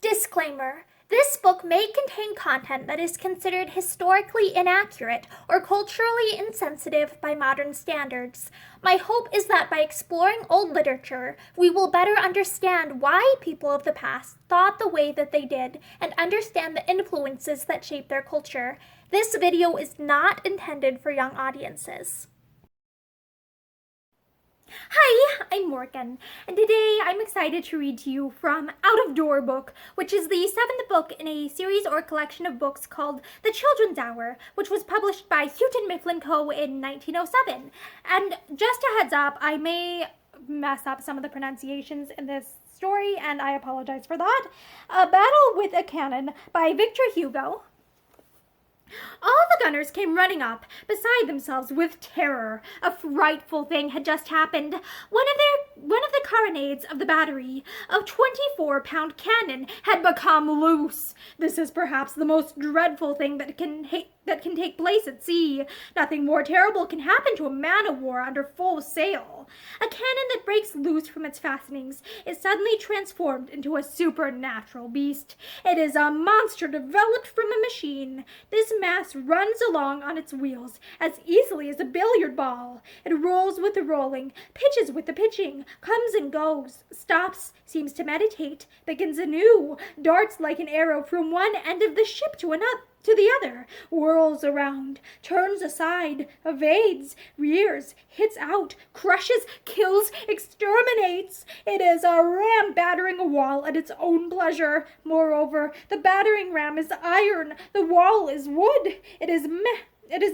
Disclaimer. This book may contain content that is considered historically inaccurate or culturally insensitive by modern standards. My hope is that by exploring old literature, we will better understand why people of the past thought the way that they did and understand the influences that shape their culture. This video is not intended for young audiences. Hi, I'm Morgan, and today I'm excited to read to you from Out of Door Book, which is the 7th book in a series or collection of books called The Children's Hour, which was published by Houghton Mifflin Co. in 1907. And just a heads up, I may mess up some of the pronunciations in this story, and I apologize for that. A Battle with a Cannon by Victor Hugo. All the gunners came running up, beside themselves with terror. A frightful thing had just happened. One of the carronades of the battery, a 24-pound cannon, had become loose. This is perhaps the most dreadful thing that can take place at sea. Nothing more terrible can happen to a man-of-war under full sail. A cannon that breaks loose from its fastenings is suddenly transformed into a supernatural beast. It is a monster developed from a machine. This mass runs along on its wheels as easily as a billiard ball. It rolls with the rolling, pitches with the pitching, comes and goes, stops, seems to meditate, begins anew, darts like an arrow from one end of the ship to the other, whirls around, turns aside, evades, rears, hits out, crushes, kills, exterminates. It is a ram battering a wall at its own pleasure. Moreover, the battering ram is iron, the wall is wood. It is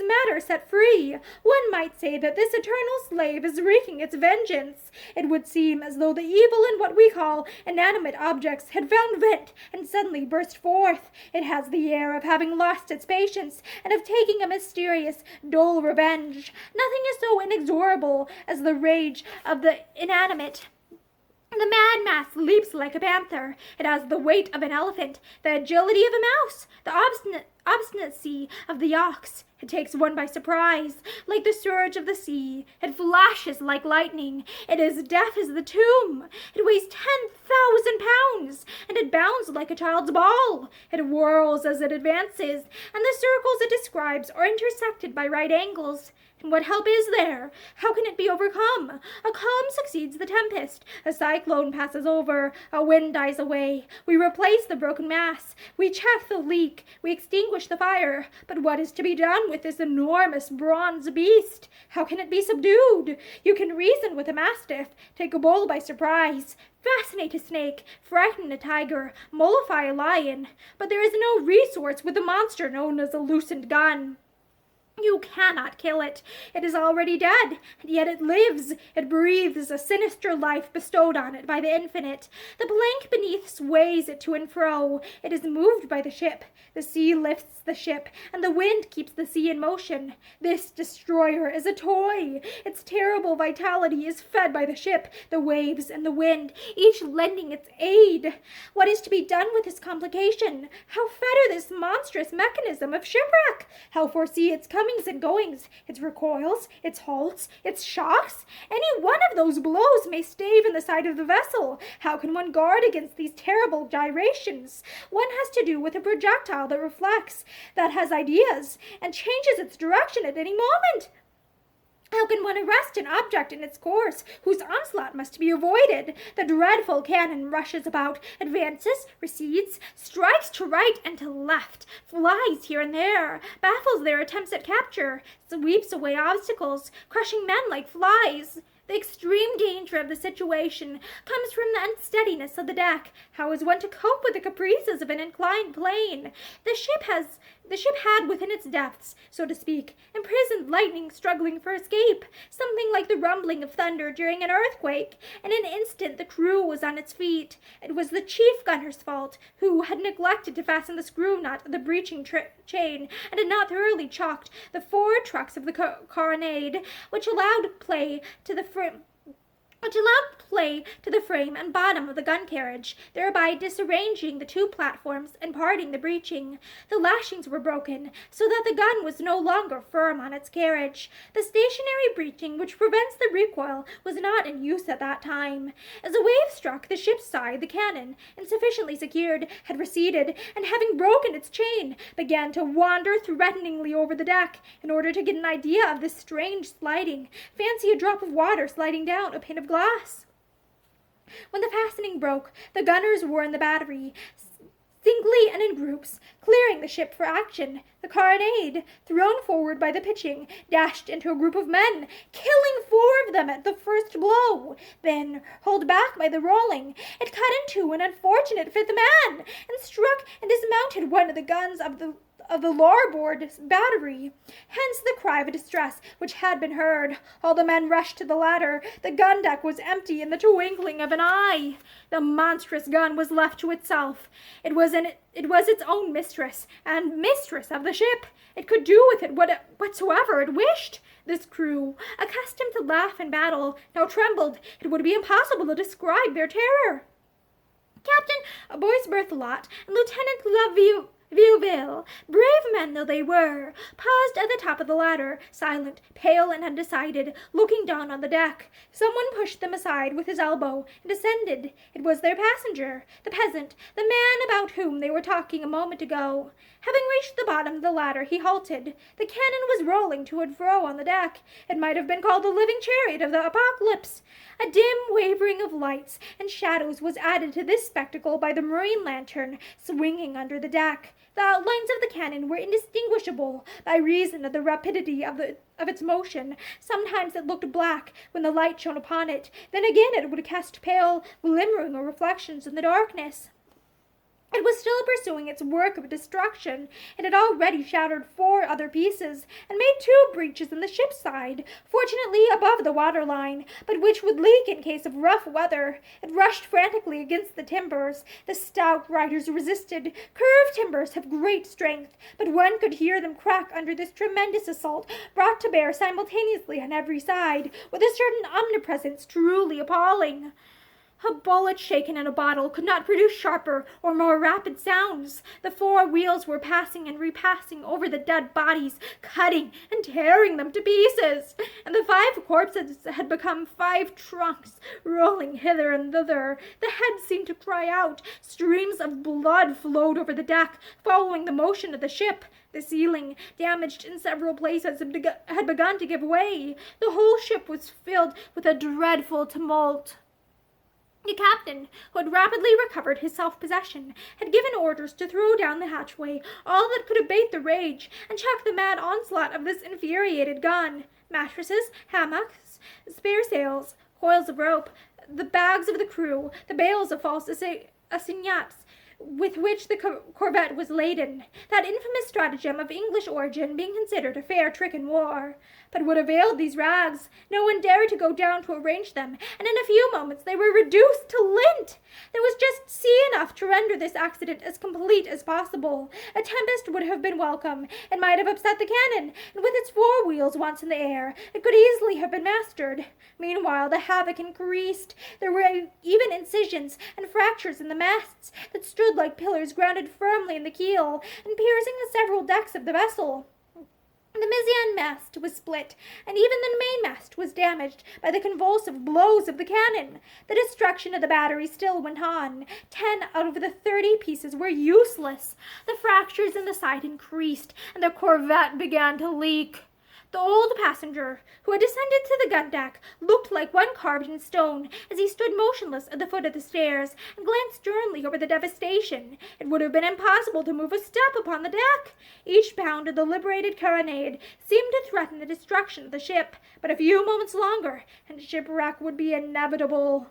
matter set free. One might say that this eternal slave is wreaking its vengeance. It would seem as though the evil in what we call inanimate objects had found vent and suddenly burst forth. It has the air of having lost its patience and of taking a mysterious, dull revenge. Nothing is so inexorable as the rage of the inanimate. The mad mass leaps like a panther. It has the weight of an elephant, the agility of a mouse, the obstinacy of the ox. It takes one by surprise, like the surge of the sea. It flashes like lightning. It is deaf as the tomb. It weighs 10,000 pounds, and it bounds like a child's ball. It whirls as it advances, and the circles it describes are intersected by right angles. And what help is there? How can it be overcome? A calm succeeds the tempest. A cyclone passes over. A wind dies away. We replace the broken mass. We check the leak. We extinguish the fire. But what is to be done with this enormous bronze beast? How can it be subdued? You can reason with a mastiff, take a bull by surprise, fascinate a snake, frighten a tiger, mollify a lion. But there is no resource with the monster known as a loosened gun. You cannot kill it. It is already dead, and yet it lives. It breathes a sinister life bestowed on it by the infinite. The blank beneath sways it to and fro. It is moved by the ship. The sea lifts the ship, and the wind keeps the sea in motion. This destroyer is a toy. Its terrible vitality is fed by the ship, the waves, and the wind, each lending its aid. What is to be done with this complication? How fetter this monstrous mechanism of shipwreck? How foresee its comings and goings, its recoils, its halts, its shocks? Any one of those blows may stave in the side of the vessel. How can one guard against these terrible gyrations? One has to do with a projectile that reflects, that has ideas, and changes its direction at any moment. How can one arrest an object in its course, whose onslaught must be avoided? The dreadful cannon rushes about, advances, recedes, strikes to right and to left, flies here and there, baffles their attempts at capture, sweeps away obstacles, crushing men like flies. The extreme danger of the situation comes from the unsteadiness of the deck. How is one to cope with the caprices of an inclined plane? The ship had within its depths, so to speak, imprisoned lightning struggling for escape, something like the rumbling of thunder during an earthquake. In an instant the crew was on its feet. It was the chief gunner's fault, who had neglected to fasten the screw nut of the breeching chain, and had not thoroughly chocked the 4 trucks of the carronade, which allowed play to the which allowed play to the frame and bottom of the gun carriage, thereby disarranging the two platforms and parting the breeching. The lashings were broken, so that the gun was no longer firm on its carriage. The stationary breeching, which prevents the recoil, was not in use at that time. As a wave struck the ship's side, the cannon, insufficiently secured, had receded, and having broken its chain, began to wander threateningly over the deck. In order to get an idea of this strange sliding, fancy a drop of water sliding down a pane of glass. When the fastening broke, the gunners were in the battery, singly and in groups, clearing the ship for action. The carronade, thrown forward by the pitching, dashed into a group of men, killing 4 of them at the first blow. Then, hauled back by the rolling, it cut into an unfortunate 5th man, and struck and dismounted one of the guns of the larboard battery. Hence the cry of distress which had been heard. All the men rushed to the ladder. The gun deck was empty in the twinkling of an eye. The monstrous gun was left to itself. It was its own mistress, and mistress of the ship. It could do with it whatsoever it wished. This crew, accustomed to laugh in battle, now trembled. It would be impossible to describe their terror. Captain Boyce Berthelot and Lieutenant Vieuville, brave men though they were, paused at the top of the ladder, silent, pale, and undecided, looking down on the deck. Someone pushed them aside with his elbow and descended. It was their passenger, the peasant, the man about whom they were talking a moment ago. Having reached the bottom of the ladder, he halted. The cannon was rolling to and fro on the deck. It might have been called the living chariot of the apocalypse. A dim wavering of lights and shadows was added to this spectacle by the marine lantern swinging under the deck. The outlines of the cannon were indistinguishable by reason of the rapidity of its motion. Sometimes it looked black when the light shone upon it. Then again it would cast pale, glimmering reflections in the darkness. It was still pursuing its work of destruction. It had already shattered 4 other pieces, and made 2 breaches in the ship's side, fortunately above the waterline, but which would leak in case of rough weather. It rushed frantically against the timbers. The stout riders resisted. Curved timbers have great strength, but one could hear them crack under this tremendous assault, brought to bear simultaneously on every side, with a certain omnipresence truly appalling. A bullet shaken in a bottle could not produce sharper or more rapid sounds. The 4 wheels were passing and repassing over the dead bodies, cutting and tearing them to pieces, and the 5 corpses had become 5 trunks, rolling hither and thither. The heads seemed to cry out. Streams of blood flowed over the deck, following the motion of the ship. The ceiling, damaged in several places, had begun to give way. The whole ship was filled with a dreadful tumult. The captain, who had rapidly recovered his self-possession, had given orders to throw down the hatchway all that could abate the rage and check the mad onslaught of this infuriated gun. Mattresses, hammocks, spare sails, coils of rope, the bags of the crew, the bales of false assignats with which the corvette was laden, that infamous stratagem of English origin being considered a fair trick in war. But what availed these rags? No one dared to go down to arrange them, and in a few moments they were reduced to lint. There was just sea enough to render this accident as complete as possible. A tempest would have been welcome. It might have upset the cannon, and with its 4 wheels once in the air, it could easily have been mastered. Meanwhile, the havoc increased. There were even incisions and fractures in the masts that stood like pillars grounded firmly in the keel, and piercing the several decks of the vessel. The mizzen-mast was split, and even the mainmast was damaged by the convulsive blows of the cannon. The destruction of the battery still went on. 10 out of the 30 pieces were useless. The fractures in the side increased, and the corvette began to leak. The old passenger, who had descended to the gun deck, looked like one carved in stone as he stood motionless at the foot of the stairs and glanced sternly over the devastation. It would have been impossible to move a step upon the deck. Each bound of the liberated carronade seemed to threaten the destruction of the ship, but a few moments longer, and shipwreck would be inevitable.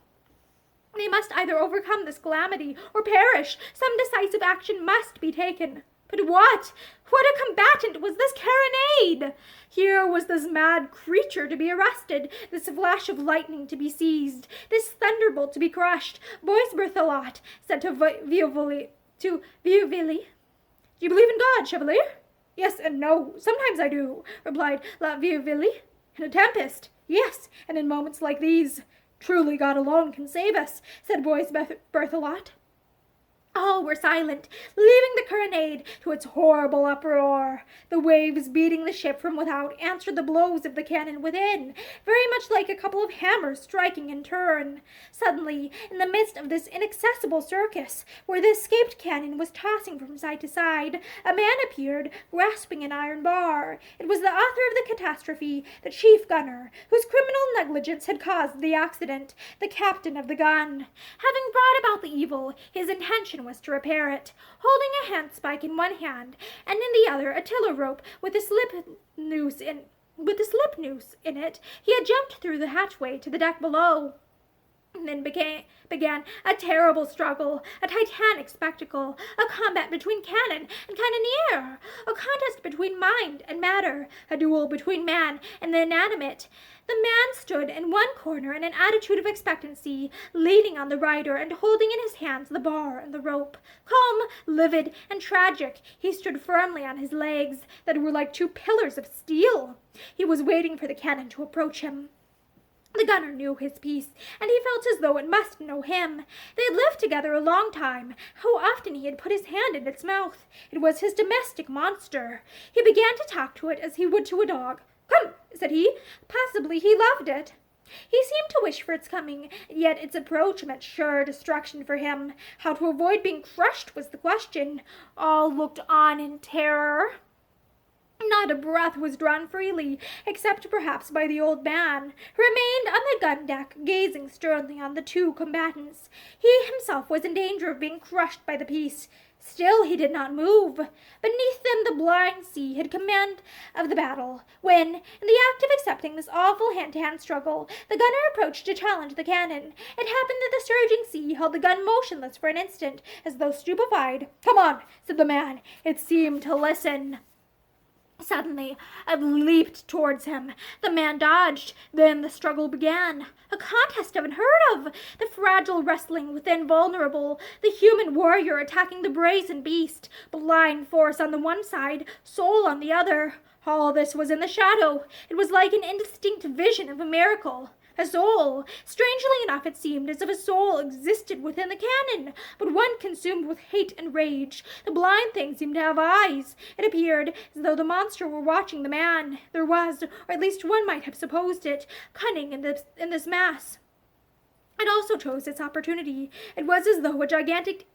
They must either overcome this calamity or perish. Some decisive action must be taken. But what? What a combatant was this carronade! Here was this mad creature to be arrested, this flash of lightning to be seized, this thunderbolt to be crushed. Boyce Berthelot said to Vieuville, "Do you believe in God, Chevalier?" "Yes and no. Sometimes I do," replied La Vieuville. "In a tempest? Yes, and in moments like these." "Truly God alone can save us," said boys Berthelot. All were silent, leaving the carronade to its horrible uproar. The waves beating the ship from without answered the blows of the cannon within, very much like a couple of hammers striking in turn. Suddenly, in the midst of this inaccessible circus, where the escaped cannon was tossing from side to side, a man appeared, grasping an iron bar. It was the author of the catastrophe, the chief gunner, whose criminal negligence had caused the accident, the captain of the gun. Having brought about the evil, his intention was to repair it. Holding a handspike in one hand, and in the other a tiller rope with a slip noose in it, he had jumped through the hatchway to the deck below. And then began a terrible struggle, a titanic spectacle, a combat between cannon and cannoneer, a contest between mind and matter, a duel between man and the inanimate. The man stood in one corner in an attitude of expectancy, leaning on the rider and holding in his hands the bar and the rope. Calm, livid, and tragic, he stood firmly on his legs that were like two pillars of steel. He was waiting for the cannon to approach him. The gunner knew his piece, and he felt as though it must know him. They had lived together a long time. How often he had put his hand in its mouth! It was his domestic monster. He began to talk to it as he would to a dog. "Come," said he. Possibly he loved it. He seemed to wish for its coming, yet its approach meant sure destruction for him. How to avoid being crushed was the question. All looked on in terror. Not a breath was drawn freely, except perhaps by the old man, who remained on the gun deck, gazing sternly on the two combatants. He himself was in danger of being crushed by the piece. Still he did not move. Beneath them the blind sea had command of the battle, when, in the act of accepting this awful hand-to-hand struggle, the gunner approached to challenge the cannon. It happened that the surging sea held the gun motionless for an instant, as though stupefied. "Come on," said the man. It seemed to listen. Suddenly, it leaped towards him. The man dodged. Then the struggle began. A contest unheard of. The fragile wrestling with the invulnerable. The human warrior attacking the brazen beast. Blind force on the one side, soul on the other. All this was in the shadow. It was like an indistinct vision of a miracle. A soul. Strangely enough, it seemed as if a soul existed within the cannon, but one consumed with hate and rage. The blind thing seemed to have eyes. It appeared as though the monster were watching the man. There was, or at least one might have supposed it, cunning in this mass. It also chose its opportunity. It was as though a gigantic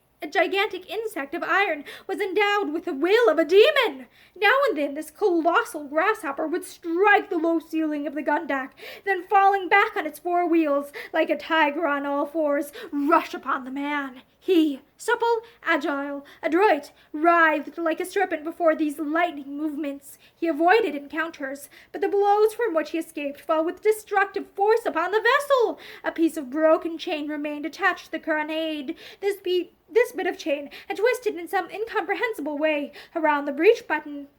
insect of iron was endowed with the will of a demon. Now and then this colossal grasshopper would strike the low ceiling of the gun deck, then falling back on its four wheels, like a tiger on all fours, rush upon the man. He, supple, agile, adroit, writhed like a serpent before these lightning movements. He avoided encounters, but the blows from which he escaped fell with destructive force upon the vessel. A piece of broken chain remained attached to the carronade. This bit of chain had twisted in some incomprehensible way around the breech button.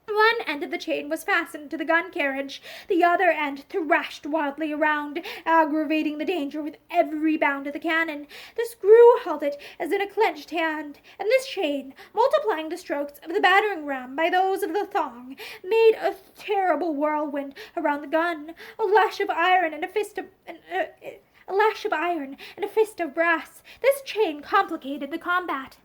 One end of the chain was fastened to the gun carriage, the other end thrashed wildly around, aggravating the danger with every bound of the cannon. The screw held it as in a clenched hand, and this chain, multiplying the strokes of the battering ram by those of the thong, made a terrible whirlwind around the gun. A lash of iron and a fist of brass. This chain complicated the combat.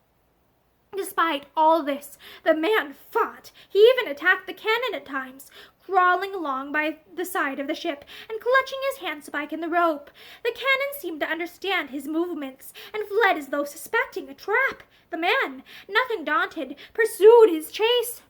Despite all this, the man fought. He even attacked the cannon at times, crawling along by the side of the ship and clutching his handspike in the rope. The cannon seemed to understand his movements and fled as though suspecting a trap. The man, nothing daunted, pursued his chase.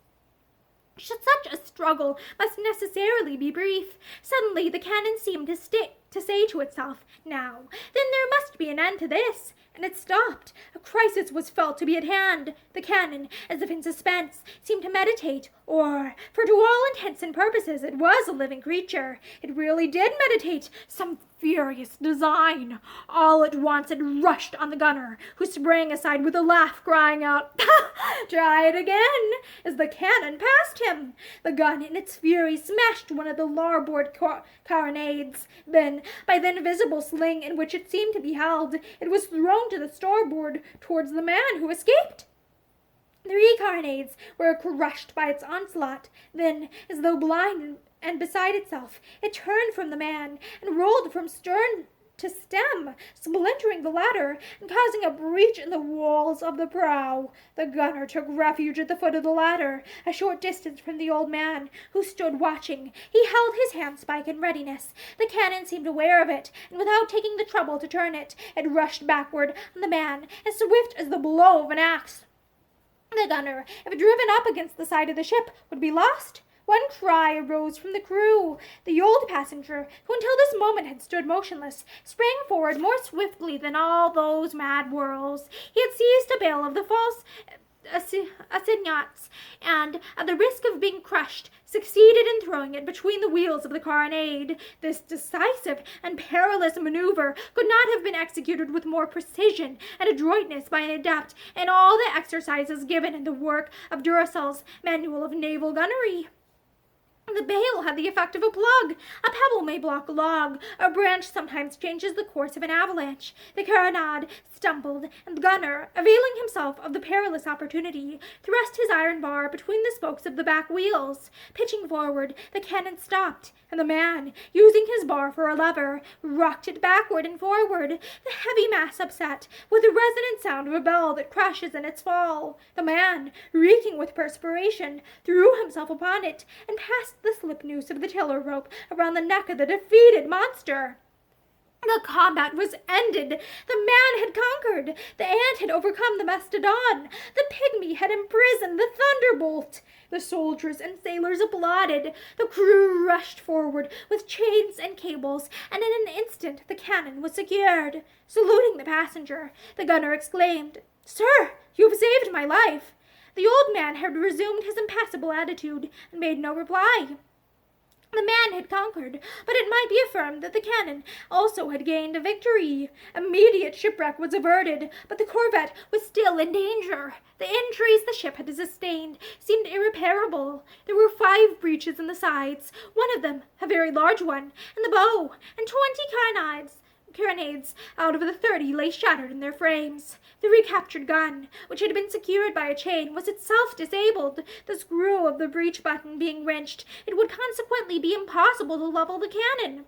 Such a struggle must necessarily be brief. Suddenly the cannon seemed to say to itself, "Now, then there must be an end to this." And it stopped. A crisis was felt to be at hand. The cannon, as if in suspense, seemed to meditate, or, for to all intents and purposes, it was a living creature. It really did meditate some furious design. All at once it rushed on the gunner, who sprang aside with a laugh, crying out, "Try it again," as the cannon passed him. The gun, in its fury, smashed one of the larboard carronades. Then, by the invisible sling in which it seemed to be held, it was thrown to the starboard towards the man who escaped. 3 carronades were crushed by its onslaught. Then, as though blind and beside itself, it turned from the man and rolled from stern to stem, splintering the latter and causing a breach in the walls of the prow. The gunner took refuge at the foot of the ladder, a short distance from the old man, who stood watching. He held his handspike in readiness. The cannon seemed aware of it, and without taking the trouble to turn it, it rushed backward on the man as swift as the blow of an axe. The gunner, if driven up against the side of the ship, would be lost. One cry arose from the crew. The old passenger, who until this moment had stood motionless, sprang forward more swiftly than all those mad whirls. He had seized a bale of the false assignats, and, at the risk of being crushed, succeeded in throwing it between the wheels of the carronade. This decisive and perilous maneuver could not have been executed with more precision and adroitness by an adept in all the exercises given in the work of Duracell's Manual of Naval Gunnery. The bale had the effect of a plug. A pebble may block a log. A branch sometimes changes the course of an avalanche. The carronade stumbled, and the gunner, availing himself of the perilous opportunity, thrust his iron bar between the spokes of the back wheels. Pitching forward, the cannon stopped, and the man, using his bar for a lever, rocked it backward and forward. The heavy mass upset, with the resonant sound of a bell that crashes in its fall. The man, reeking with perspiration, threw himself upon it, and passed the slip noose of the tiller rope around the neck of the defeated monster. The combat was ended. The man had conquered. The ant had overcome the mastodon. The pygmy had imprisoned the thunderbolt. The soldiers and sailors applauded. The crew rushed forward with chains and cables, and in an instant the cannon was secured. Saluting the passenger, the gunner exclaimed, "Sir, you have saved my life." The old man had resumed his impassible attitude and made no reply. The man had conquered, but it might be affirmed that the cannon also had gained a victory. Immediate shipwreck was averted, but the corvette was still in danger. The injuries the ship had sustained seemed irreparable. There were 5 breaches in the sides, one of them a very large one, in the bow, and 20 carronades out of the 30 lay shattered in their frames. The recaptured gun, which had been secured by a chain, was itself disabled. The screw of the breech button being wrenched, it would consequently be impossible to level the cannon.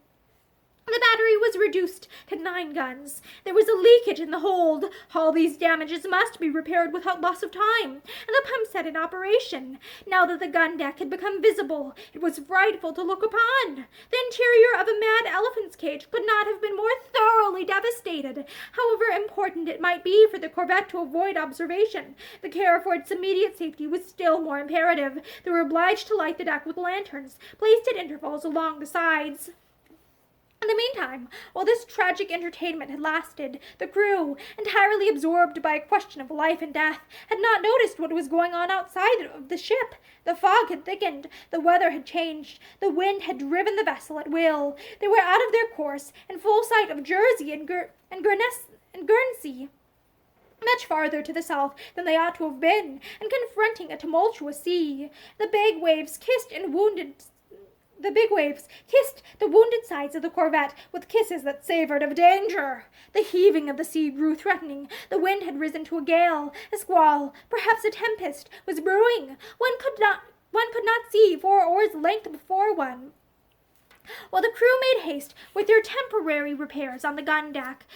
The battery was reduced to 9 guns. There was a leakage in the hold. All these damages must be repaired without loss of time, and the pump set in operation. Now that the gun deck had become visible, it was frightful to look upon. The interior of a mad elephant's cage could not have been more thoroughly devastated. However important it might be for the corvette to avoid observation, the care for its immediate safety was still more imperative. They were obliged to light the deck with lanterns, placed at intervals along the sides. In the meantime, while this tragic entertainment had lasted, the crew, entirely absorbed by a question of life and death, had not noticed what was going on outside of the ship. The fog had thickened, the weather had changed, the wind had driven the vessel at will. They were out of their course, in full sight of Jersey and Guernsey, much farther to the south than they ought to have been, and confronting a tumultuous sea. The big waves kissed the wounded sides of the corvette with kisses that savored of danger. The heaving of the sea grew threatening. The wind had risen to a gale. A squall, perhaps a tempest, was brewing. One could not see 4 oars' length before one. While the crew made haste with their temporary repairs on the gun deck,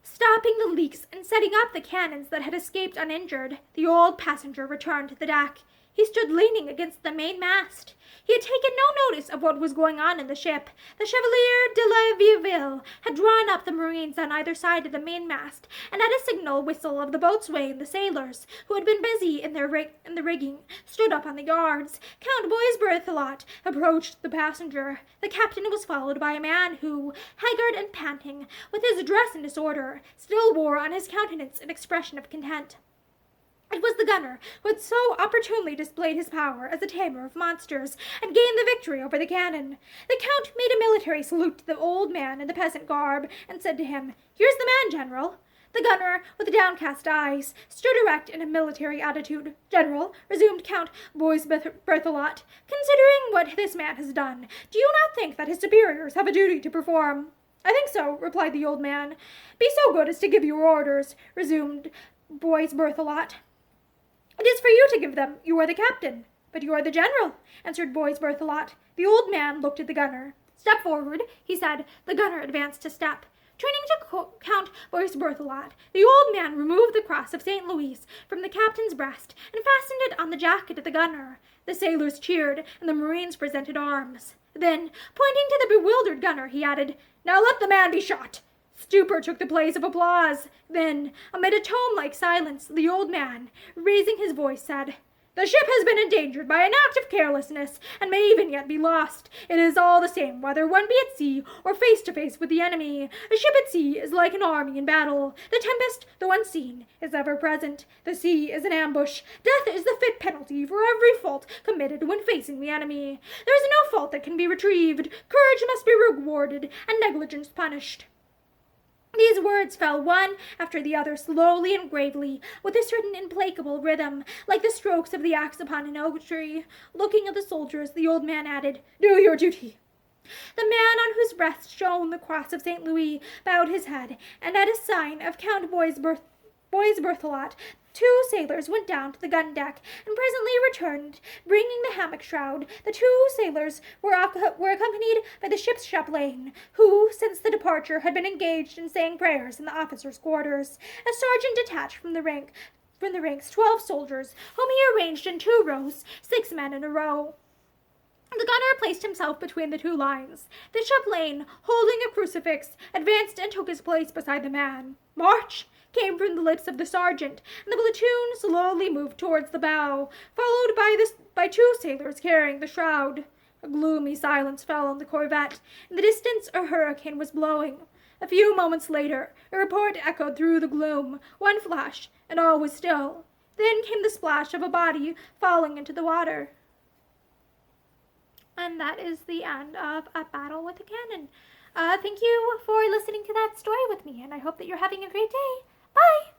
stopping the leaks and setting up the cannons that had escaped uninjured, the old passenger returned to the deck. He stood leaning against the mainmast. He had taken no notice of what was going on in the ship. The Chevalier de la Vieuville had drawn up the marines on either side of the mainmast, and at a signal whistle of the boatswain, the sailors, who had been busy in the rigging, stood up on the yards. Count Boisberthelot approached the passenger. The captain was followed by a man who, haggard and panting, with his dress in disorder, still wore on his countenance an expression of content. It was the gunner who had so opportunely displayed his power as a tamer of monsters and gained the victory over the cannon. The count made a military salute to the old man in the peasant garb and said to him, "Here's the man, General." The gunner, with downcast eyes, stood erect in a military attitude. "General," resumed Count Boisberthelot, "considering what this man has done, do you not think that his superiors have a duty to perform?" "I think so," replied the old man. "Be so good as to give your orders," resumed Boisberthelot. "It is for you to give them. You are the captain." "But you are the general," answered Boys Berthelot. The old man looked at the gunner. "Step forward," he said. The gunner advanced a step. Turning to Count Boris Berthelot, the old man removed the cross of St. Louis from the captain's breast and fastened it on the jacket of the gunner. The sailors cheered, and the Marines presented arms. Then, pointing to the bewildered gunner, he added, "Now let the man be shot." Stupor took the place of applause. Then, amid a tomb-like silence, the old man, raising his voice, said, "The ship has been endangered by an act of carelessness, and may even yet be lost. It is all the same whether one be at sea or face to face with the enemy. A ship at sea is like an army in battle. The tempest, though unseen, is ever present. The sea is an ambush. Death is the fit penalty for every fault committed when facing the enemy. There is no fault that can be retrieved. Courage must be rewarded, and negligence punished." These words fell one after the other, slowly and gravely, with a certain implacable rhythm, like the strokes of the axe upon an oak tree. Looking at the soldiers, the old man added, "Do your duty." The man on whose breast shone the cross of St. Louis bowed his head, and at a sign of Count Boys Berthelot, 2 sailors went down to the gun deck and presently returned, bringing the hammock shroud. The 2 sailors were accompanied by the ship's chaplain, who, since the departure, had been engaged in saying prayers in the officers' quarters. A sergeant detached from the ranks 12 soldiers, whom he arranged in 2 rows, 6 men in a row. The gunner placed himself between the 2 lines. The chaplain, holding a crucifix, advanced and took his place beside the man. "March!" came from the lips of the sergeant, and the platoon slowly moved towards the bow, followed by 2 sailors carrying the shroud. A gloomy silence fell on the corvette. In the distance a hurricane was blowing. A few moments later, a report echoed through the gloom, 1 flash, and all was still. Then came the splash of a body falling into the water. And that is the end of A Battle with a Cannon. Thank you for listening to that story with me, and I hope that you're having a great day. Bye!